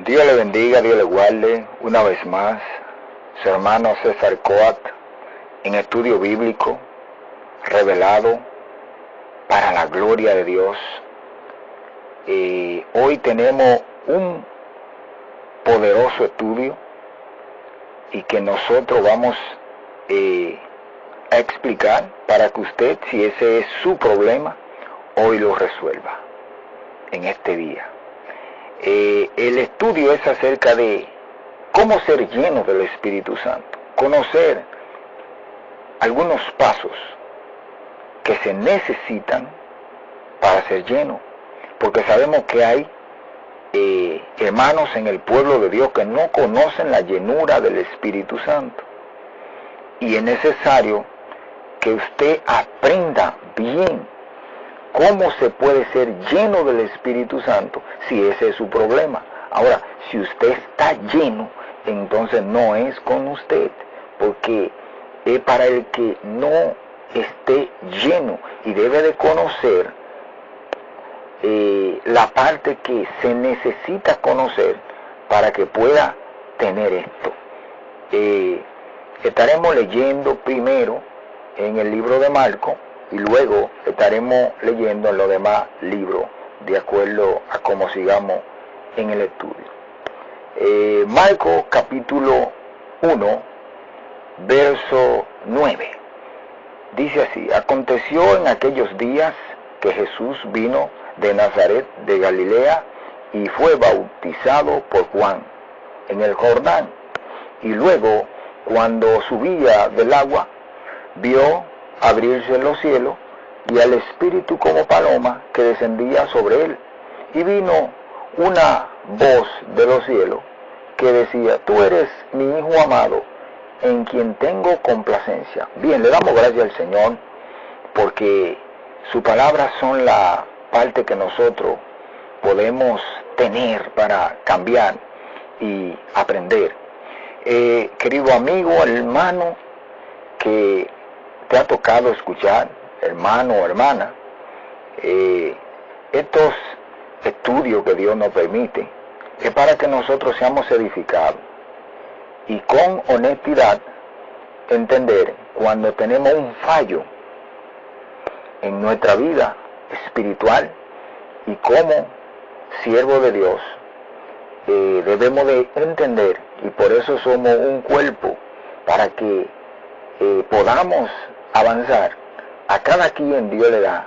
Dios le bendiga, Dios le guarde una vez más. Su hermano César Coat en estudio bíblico revelado para la gloria de Dios. Hoy tenemos un poderoso estudio y que nosotros vamos a explicar para que usted, si ese es su problema, hoy lo resuelva en este día. El estudio es acerca de cómo ser lleno del Espíritu Santo, conocer algunos pasos que se necesitan para ser lleno, porque sabemos que hay hermanos en el pueblo de Dios que no conocen la llenura del Espíritu Santo, y es necesario que usted aprenda bien cómo se puede ser lleno del Espíritu Santo si ese es su problema. Ahora, si usted está lleno, entonces no es con usted, porque es para el que no esté lleno y debe de conocer la parte que se necesita conocer para que pueda tener esto. Estaremos leyendo primero en el libro de Marcos y luego estaremos leyendo en los demás libros de acuerdo a cómo sigamos en el estudio. Marcos capítulo 1 verso 9 dice así: aconteció en aquellos días que Jesús vino de Nazaret de Galilea y fue bautizado por Juan en el Jordán, y luego cuando subía del agua vio abrirse los cielos y al Espíritu como paloma que descendía sobre él, y vino una voz de los cielos que decía: tú eres mi Hijo amado, en quien tengo complacencia. Bien, le damos gracias al Señor porque sus palabras son la parte que nosotros podemos tener para cambiar y aprender. Querido amigo, hermano, que te ha tocado escuchar, hermano o hermana, estos estudios que Dios nos permite es para que nosotros seamos edificados y con honestidad entender cuando tenemos un fallo en nuestra vida espiritual, y como siervo de Dios debemos de entender, y por eso somos un cuerpo, para que podamos avanzar. A cada quien Dios le da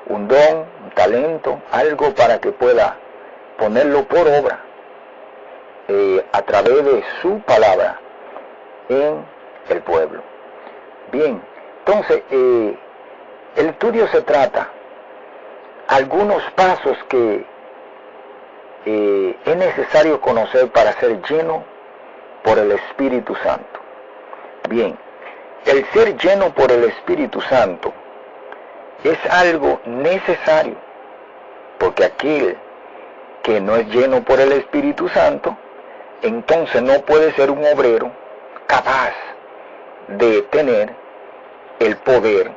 un don, un talento, algo para que pueda ponerlo por obra a través de su palabra en el pueblo. Bien, entonces el estudio se trata algunos pasos que es necesario conocer para ser lleno por el Espíritu Santo. Bien, el ser lleno por el Espíritu Santo es algo necesario, porque aquel que no es lleno por el Espíritu Santo, entonces no puede ser un obrero capaz de tener el poder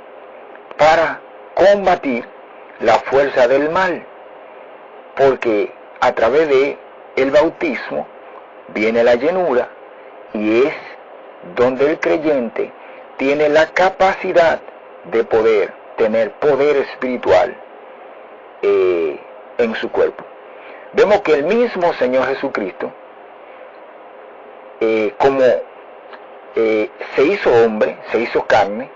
para combatir la fuerza del mal, porque a través de el bautismo viene la llenura, y es donde el creyente tiene la capacidad de poder tener poder espiritual en su cuerpo. Vemos que el mismo Señor Jesucristo, como se hizo hombre, se hizo carne,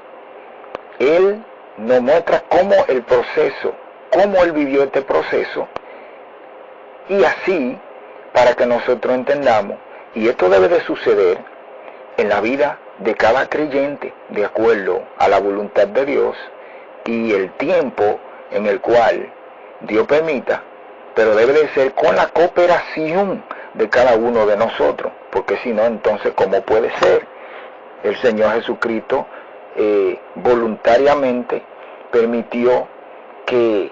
Él nos muestra cómo el proceso, cómo Él vivió este proceso, y así, para que nosotros entendamos, y esto debe de suceder en la vida de cada creyente, de acuerdo a la voluntad de Dios, y el tiempo en el cual Dios permita, pero debe de ser con la cooperación de cada uno de nosotros, porque si no, entonces, ¿cómo puede ser? El Señor Jesucristo voluntariamente permitió que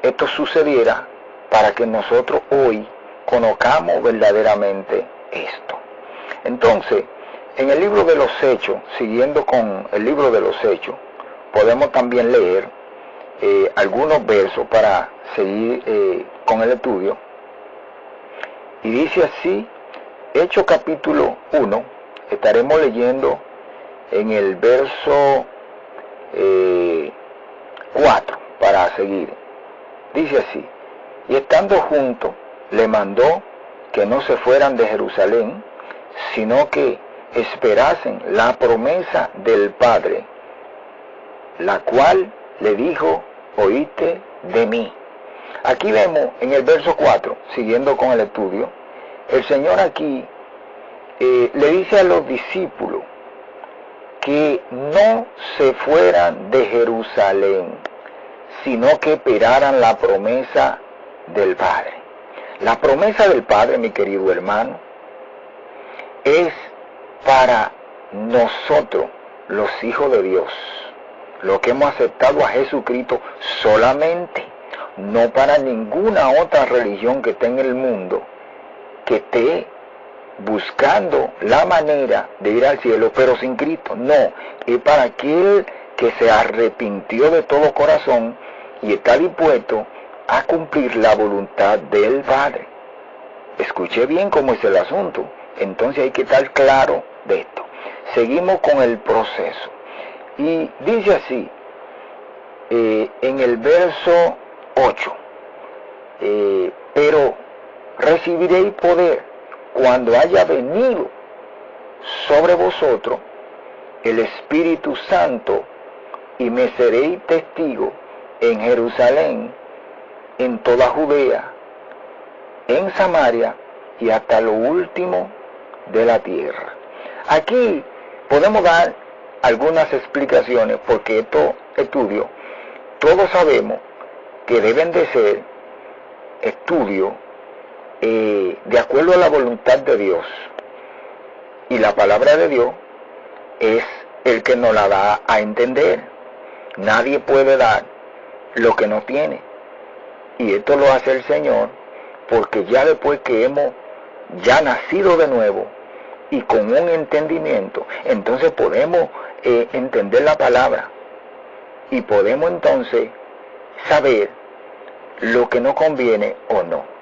esto sucediera para que nosotros hoy conozcamos verdaderamente esto. Entonces, en el libro de los Hechos, siguiendo con el libro de los Hechos, podemos también leer algunos versos para seguir con el estudio. Y dice así, Hechos capítulo 1, estaremos leyendo en el verso 4 para seguir. Dice así, y estando juntos, le mandó que no se fueran de Jerusalén, sino que esperasen la promesa del Padre, la cual le dijo, oíste de mí. Aquí vemos en el verso 4, siguiendo con el estudio, el Señor aquí le dice a los discípulos que no se fueran de Jerusalén, sino que esperaran la promesa del Padre. La promesa del Padre, mi querido hermano, es para nosotros, los hijos de Dios, los que hemos aceptado a Jesucristo solamente, no para ninguna otra religión que esté en el mundo, que esté buscando la manera de ir al cielo, pero sin Cristo. No, es para aquel que se arrepintió de todo corazón y está dispuesto a cumplir la voluntad del Padre. Escuché bien cómo es el asunto, entonces hay que estar claro de esto. Seguimos con el proceso. Y dice así, en el verso 8, pero recibiréis poder cuando haya venido sobre vosotros el Espíritu Santo, y me seréis testigo en Jerusalén, en toda Judea, en Samaria y hasta lo último de la tierra. Aquí podemos dar algunas explicaciones, porque estos estudios, todos sabemos que deben de ser estudios de acuerdo a la voluntad de Dios. Y la palabra de Dios es el que nos la da a entender. Nadie puede dar lo que no tiene. Y esto lo hace el Señor, porque ya después que hemos ya nacido de nuevo y con un entendimiento, entonces podemos entender la palabra y podemos entonces saber lo que nos conviene o no.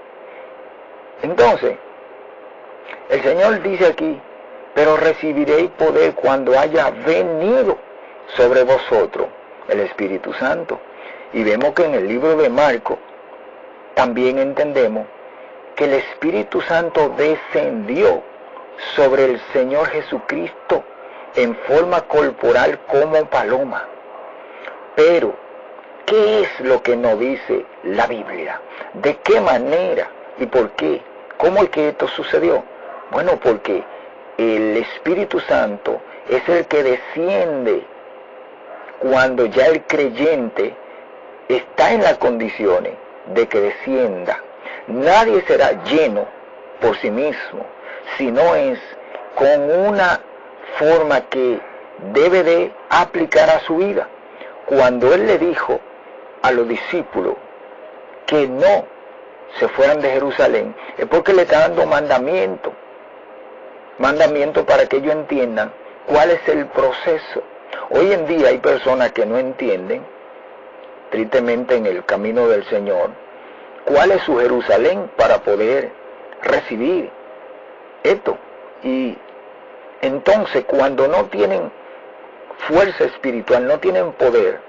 Entonces, el Señor dice aquí, pero recibiréis poder cuando haya venido sobre vosotros el Espíritu Santo. Y vemos que en el libro de Marcos también entendemos que el Espíritu Santo descendió sobre el Señor Jesucristo en forma corporal como paloma. Pero, ¿qué es lo que nos dice la Biblia? ¿De qué manera y por qué? ¿Cómo es que esto sucedió? Bueno, porque el Espíritu Santo es el que desciende cuando ya el creyente está en las condiciones de que descienda. Nadie será lleno por sí mismo, sino es con una forma que debe de aplicar a su vida. Cuando Él le dijo a los discípulos que no se fueran de Jerusalén, es porque le está dando mandamiento para que ellos entiendan cuál es el proceso. Hoy en día hay personas que no entienden, tristemente en el camino del Señor, cuál es su Jerusalén para poder recibir esto. Y entonces cuando no tienen fuerza espiritual, no tienen poder,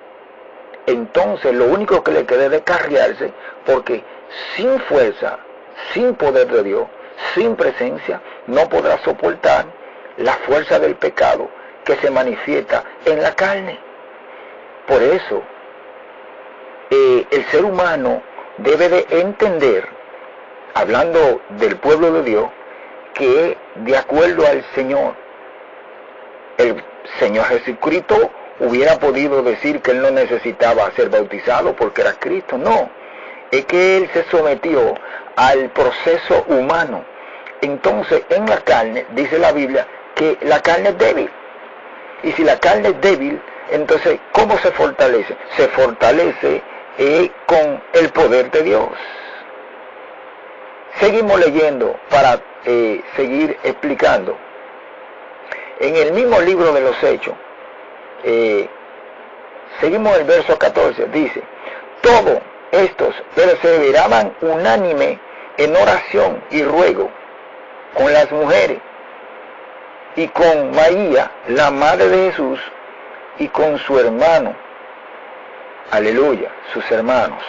entonces lo único que le queda es descarriarse, porque sin fuerza, sin poder de Dios, sin presencia, no podrá soportar la fuerza del pecado que se manifiesta en la carne. Por eso, el ser humano debe de entender, hablando del pueblo de Dios, que de acuerdo al Señor, el Señor Jesucristo hubiera podido decir que Él no necesitaba ser bautizado porque era Cristo. No, es que Él se sometió al proceso humano. Entonces, en la carne, dice la Biblia, que la carne es débil. Y si la carne es débil, entonces, ¿cómo se fortalece? Se fortalece con el poder de Dios. Seguimos leyendo para seguir explicando. En el mismo libro de los Hechos, seguimos el verso 14, dice, todos estos perseveraban unánime en oración y ruego con las mujeres y con María, la madre de Jesús, y con su hermano, aleluya, sus hermanos.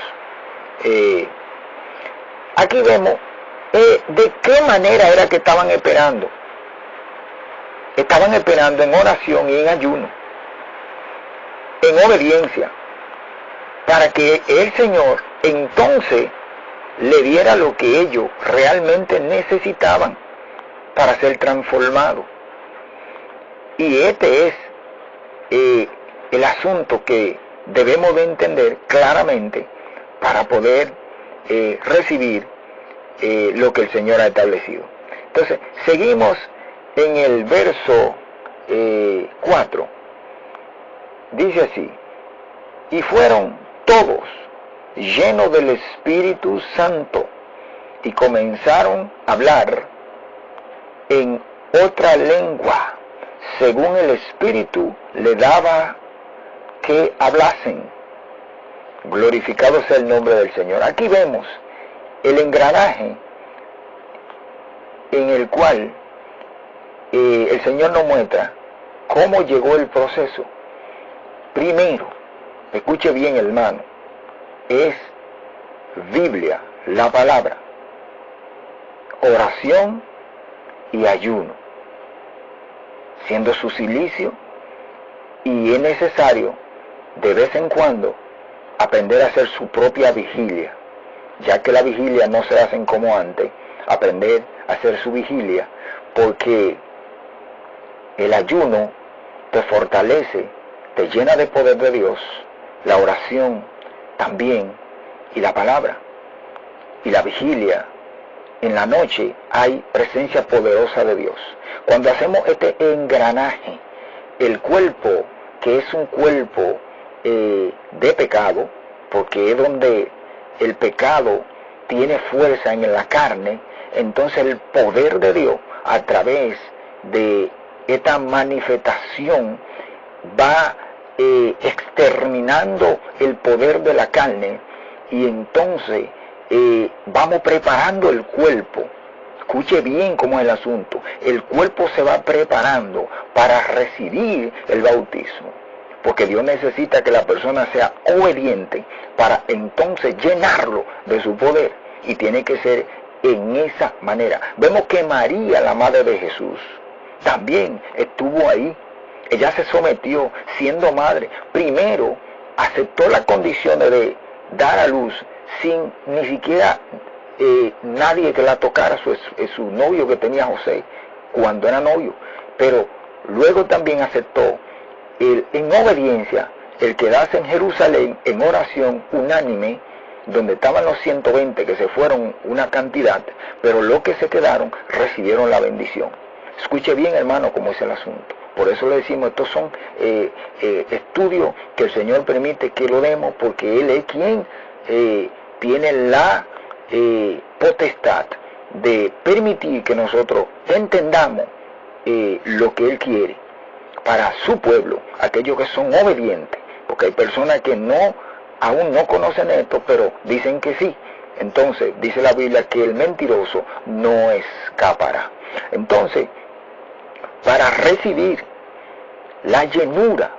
Aquí vemos de qué manera era que estaban esperando. Estaban esperando en oración y en ayuno, en obediencia, para que el Señor entonces le diera lo que ellos realmente necesitaban para ser transformados. Y este es el asunto que debemos de entender claramente para poder recibir lo que el Señor ha establecido. Entonces, seguimos en el verso 4. Dice así: y fueron todos llenos del Espíritu Santo y comenzaron a hablar en otra lengua, según el Espíritu le daba que hablasen. Glorificado sea el nombre del Señor. Aquí vemos el engranaje en el cual el Señor nos muestra cómo llegó el proceso. Primero, escuche bien, hermano, es Biblia, la palabra, oración y ayuno, siendo su silicio, y es necesario de vez en cuando aprender a hacer su propia vigilia, ya que la vigilia no se hacen como antes, aprender a hacer su vigilia, porque el ayuno te fortalece, te llena de poder de Dios, la oración también, y la palabra, y la vigilia. En la noche hay presencia poderosa de Dios. Cuando hacemos este engranaje, el cuerpo, que es un cuerpo de pecado, porque es donde el pecado tiene fuerza en la carne, entonces el poder de Dios a través de esta manifestación va exterminando el poder de la carne, y entonces vamos preparando el cuerpo. Escuche bien cómo es el asunto. El cuerpo se va preparando para recibir el bautismo, porque Dios necesita que la persona sea obediente para entonces llenarlo de su poder, y tiene que ser en esa manera. Vemos que María, la madre de Jesús, también estuvo ahí. Ella se sometió siendo madre. Primero aceptó las condiciones de dar a luz sin ni siquiera nadie que la tocara, su novio que tenía José cuando era novio. Pero luego también aceptó en obediencia el quedarse en Jerusalén en oración unánime, donde estaban los 120 que se fueron una cantidad, pero los que se quedaron recibieron la bendición. Escuche bien, hermano, cómo es el asunto. Por eso le decimos, estos son estudios que el Señor permite que lo demos, porque Él es quien tiene la potestad de permitir que nosotros entendamos lo que Él quiere para su pueblo, aquellos que son obedientes, porque hay personas que aún no conocen esto, pero dicen que sí. Entonces, dice la Biblia que el mentiroso no escapará. Entonces, para recibir la llenura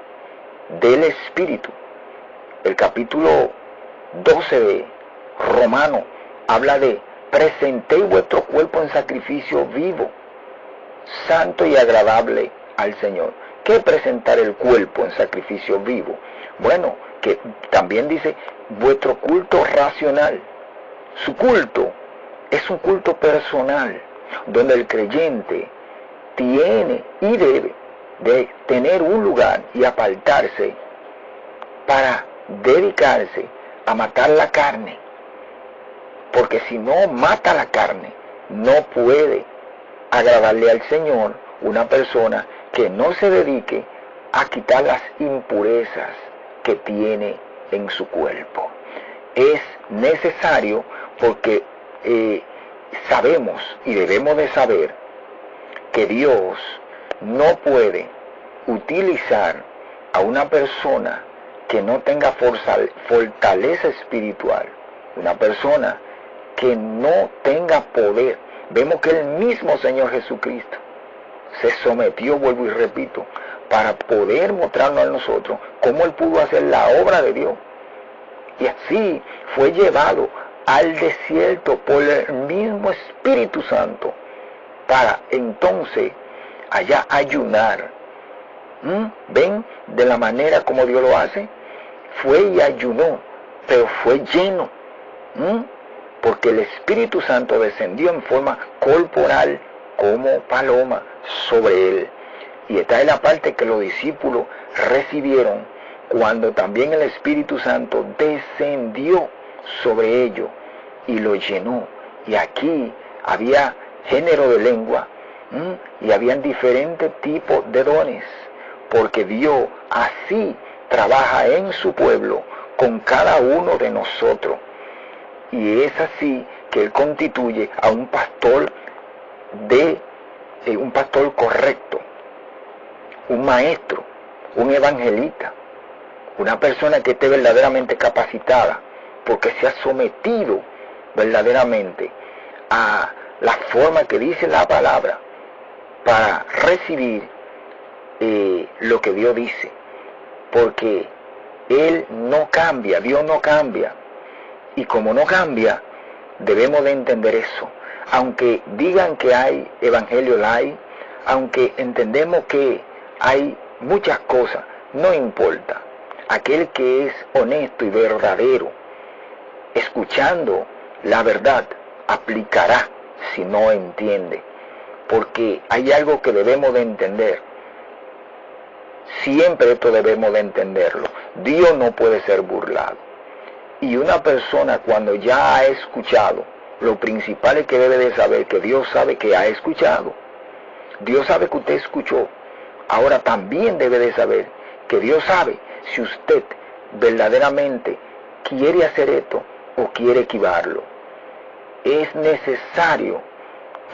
del Espíritu, el capítulo 12 de Romanos habla de: presentéis vuestro cuerpo en sacrificio vivo, santo y agradable al Señor. ¿Qué es presentar el cuerpo en sacrificio vivo? Bueno, que también dice vuestro culto racional. Su culto es un culto personal, donde el creyente tiene y debe de tener un lugar y apartarse para dedicarse a matar la carne, porque si no mata la carne, no puede agradarle al Señor una persona que no se dedique a quitar las impurezas que tiene en su cuerpo. Es necesario, porque sabemos y debemos de saber que Dios no puede utilizar a una persona que no tenga fortaleza espiritual, una persona que no tenga poder. Vemos que el mismo Señor Jesucristo se sometió, vuelvo y repito, para poder mostrarnos a nosotros cómo Él pudo hacer la obra de Dios. Y así fue llevado al desierto por el mismo Espíritu Santo para entonces allá ayunar. ¿Ven de la manera como Dios lo hace? Fue y ayunó, pero fue lleno, porque el Espíritu Santo descendió en forma corporal como paloma sobre él. Y esta es la parte que los discípulos recibieron cuando también el Espíritu Santo descendió sobre ellos y lo llenó. Y aquí había género de lengua, y habían diferentes tipos de dones, porque Dios así trabaja en su pueblo con cada uno de nosotros. Y es así que Él constituye a un pastor un pastor correcto, un maestro, un evangelista, una persona que esté verdaderamente capacitada, porque se ha sometido verdaderamente a la forma que dice la palabra para recibir lo que Dios dice, porque Él no cambia, Dios no cambia, y como no cambia, debemos de entender eso. Aunque digan que hay evangelio light, aunque entendemos que hay muchas cosas, no importa. Aquel que es honesto y verdadero, escuchando la verdad, aplicará si no entiende. Porque hay algo que debemos de entender. Siempre esto debemos de entenderlo. Dios no puede ser burlado. Y una persona cuando ya ha escuchado, lo principal es que debe de saber que Dios sabe que ha escuchado. Dios sabe que usted escuchó. Ahora también debe de saber que Dios sabe si usted verdaderamente quiere hacer esto o quiere esquivarlo. Es necesario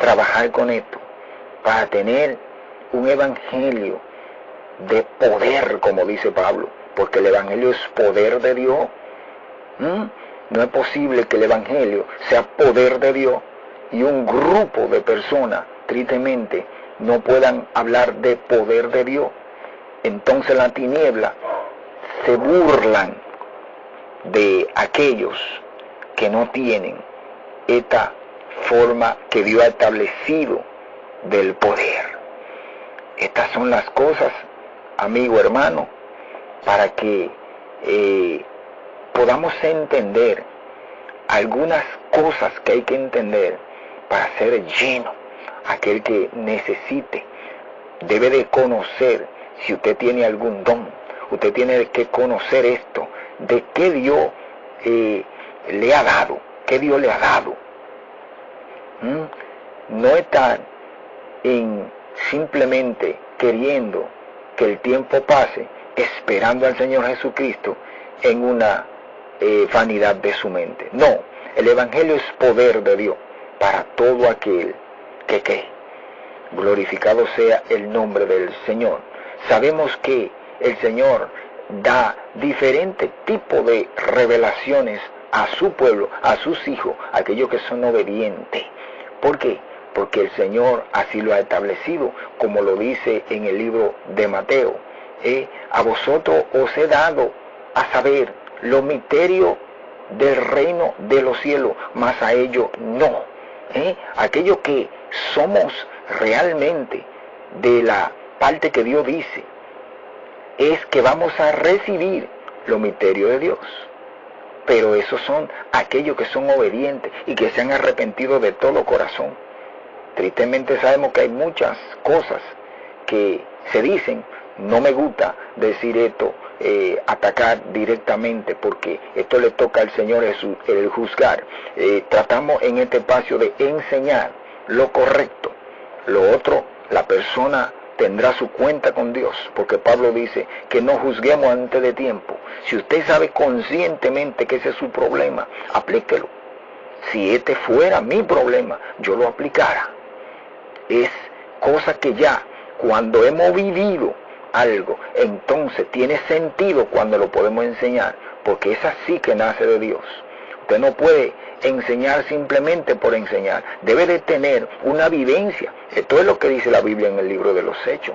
trabajar con esto para tener un evangelio de poder, como dice Pablo, porque el evangelio es poder de Dios. No es posible que el evangelio sea poder de Dios y un grupo de personas, tristemente, no puedan hablar de poder de Dios. Entonces la tiniebla se burlan de aquellos que no tienen esta forma que Dios ha establecido del poder. Estas son las cosas, amigo, hermano, para que podamos entender algunas cosas que hay que entender para ser lleno. Aquel que necesite debe de conocer si usted tiene algún don. Usted tiene que conocer esto, de qué Dios le ha dado, qué Dios le ha dado. No estar simplemente queriendo que el tiempo pase, esperando al Señor Jesucristo en una vanidad de su mente. No, el evangelio es poder de Dios para todo aquel que cree. Glorificado sea el nombre del Señor. Sabemos que el Señor da diferentes tipos de revelaciones a su pueblo, a sus hijos, aquellos que son obedientes. ¿Por qué? Porque el Señor así lo ha establecido, como lo dice en el libro de Mateo. A vosotros os he dado a saber los misterios del reino de los cielos, mas a ellos no. Aquellos que somos realmente de la parte que Dios dice, es que vamos a recibir los misterios de Dios. Pero esos son aquellos que son obedientes y que se han arrepentido de todo corazón. Tristemente sabemos que hay muchas cosas que se dicen, no me gusta decir esto, atacar directamente, porque esto le toca al Señor Jesús, el juzgar. Tratamos en este espacio de enseñar lo correcto. Lo otro, la persona tendrá su cuenta con Dios, porque Pablo dice que no juzguemos antes de tiempo. Si usted sabe conscientemente que ese es su problema, aplíquelo. Si este fuera mi problema, yo lo aplicara. Es cosa que ya, cuando hemos vivido algo, entonces tiene sentido cuando lo podemos enseñar, porque es así que nace de Dios. Usted no puede enseñar simplemente por enseñar. Debe de tener una vivencia. Esto es lo que dice la Biblia en el libro de los Hechos.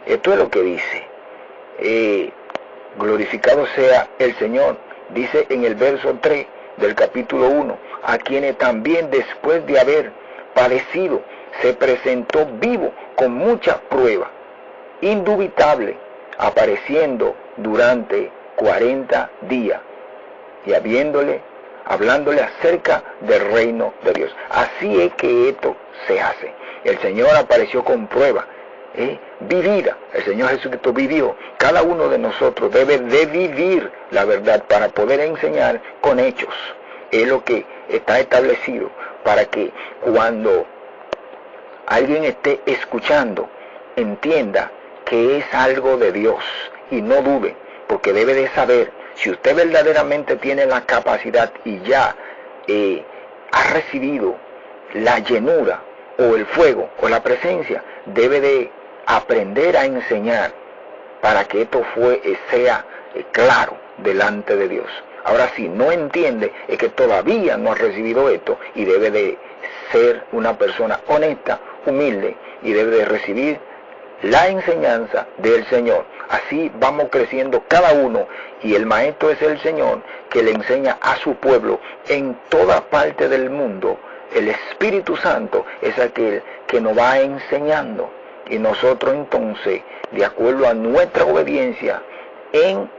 Esto es lo que dice. Glorificado sea el Señor. Dice en el verso 3 del capítulo 1, a quienes también después de haber padecido, se presentó vivo con mucha prueba, indubitable, apareciendo durante 40 días y hablándole acerca del reino de Dios. Así es que esto se hace. El Señor apareció con prueba, vivida. El Señor Jesucristo vivió. Cada uno de nosotros debe de vivir la verdad para poder enseñar con hechos. Es lo que está establecido, para que cuando alguien esté escuchando, entienda que es algo de Dios y no dude, porque debe de saber, si usted verdaderamente tiene la capacidad y ya ha recibido la llenura o el fuego o la presencia, debe de aprender a enseñar para que esto sea claro delante de Dios. Ahora, si no entiende, es que todavía no ha recibido esto y debe de ser una persona honesta, humilde, y debe de recibir la enseñanza del Señor. Así vamos creciendo cada uno, y el maestro es el Señor, que le enseña a su pueblo en toda parte del mundo. El Espíritu Santo es aquel que nos va enseñando, y nosotros entonces, de acuerdo a nuestra obediencia en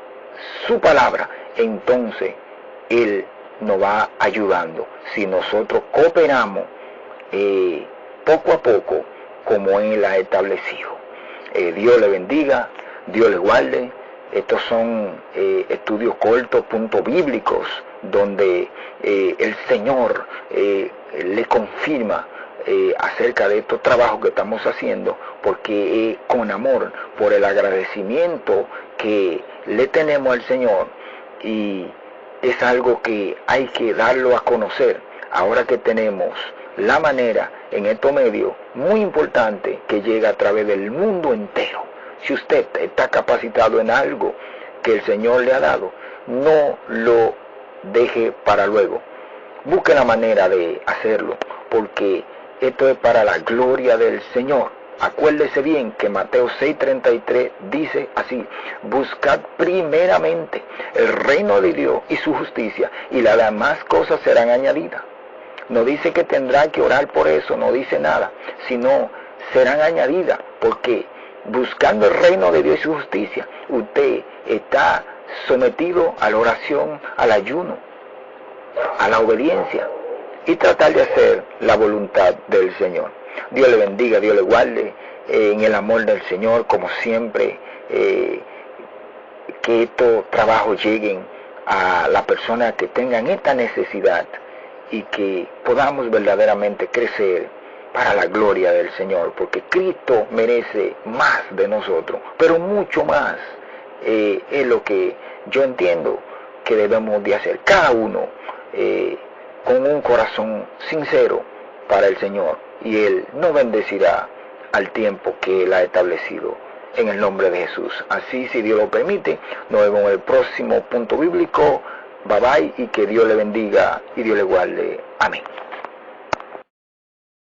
su palabra, entonces Él nos va ayudando. Si nosotros cooperamos poco a poco, como Él ha establecido. Dios le bendiga, Dios le guarde. Estos son estudios cortos, puntos bíblicos, donde el Señor le confirma acerca de estos trabajos que estamos haciendo, porque con amor, por el agradecimiento que le tenemos al Señor, y es algo que hay que darlo a conocer ahora que tenemos la manera en estos medios muy importante que llega a través del mundo entero. Si usted está capacitado en algo que el Señor le ha dado, no lo deje para luego. Busque la manera de hacerlo, porque esto es para la gloria del Señor. Acuérdese bien que Mateo 6:33 dice así: buscad primeramente el reino de Dios y su justicia, y las demás cosas serán añadidas. No dice que tendrá que orar por eso, no dice nada, sino serán añadidas, porque buscando el reino de Dios y su justicia, usted está sometido a la oración, al ayuno, a la obediencia, y tratar de hacer la voluntad del Señor. Dios le bendiga, Dios le guarde, en el amor del Señor, como siempre, que estos trabajos lleguen a las personas que tengan esta necesidad, y que podamos verdaderamente crecer para la gloria del Señor, porque Cristo merece más de nosotros, pero mucho más. Es lo que yo entiendo que debemos de hacer, cada uno con un corazón sincero para el Señor, y Él nos bendecirá al tiempo que Él ha establecido, en el nombre de Jesús. Así, si Dios lo permite, nos vemos en el próximo punto bíblico. Bye bye, y que Dios le bendiga y Dios le guarde. Amén.